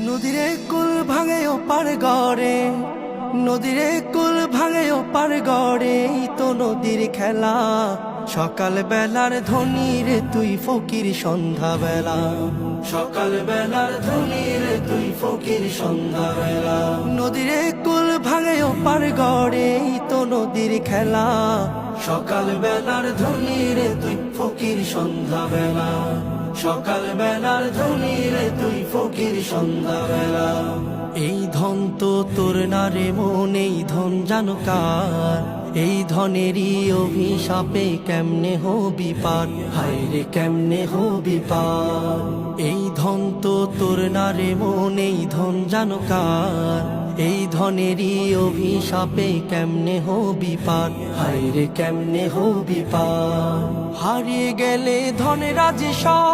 নদীরে কুল ভাঙে ওপার গড়ে, নদীরে কুল ভাঙে ওপার গড়ে, এই তো নদীর খেলা। সকাল বেলার ধনী রে তুই ফকির সন্ধ্যা বেলা, সকাল বেলার ধনী রে তুই ফকির সন্ধ্যা বেলা। নদীরে কুল ভাঙে ওপার গড়ে, এই তো নদীর খেলা। সকাল বেলার ধনী রে তুই ফকির সন্ধ্যা বেলা, সকাল বেলার ধনী রে তুই ফকির সন্ধ্যা বেলা। এই ধন তো তোর না রে মন, এই ধন জানো কার? এই ধনেরই অভিশাপে কেমনে হবি পার, হায় রে কেমনে হবি পার। এই ধন তো তোর না রে মন, এই ধন জানো কার? এই ধনেরই অভিশাপে কেমনে হবি পার, হায় রে কেমনে হবি পার। হারিয়ে গেলে ধনের রাজে সব,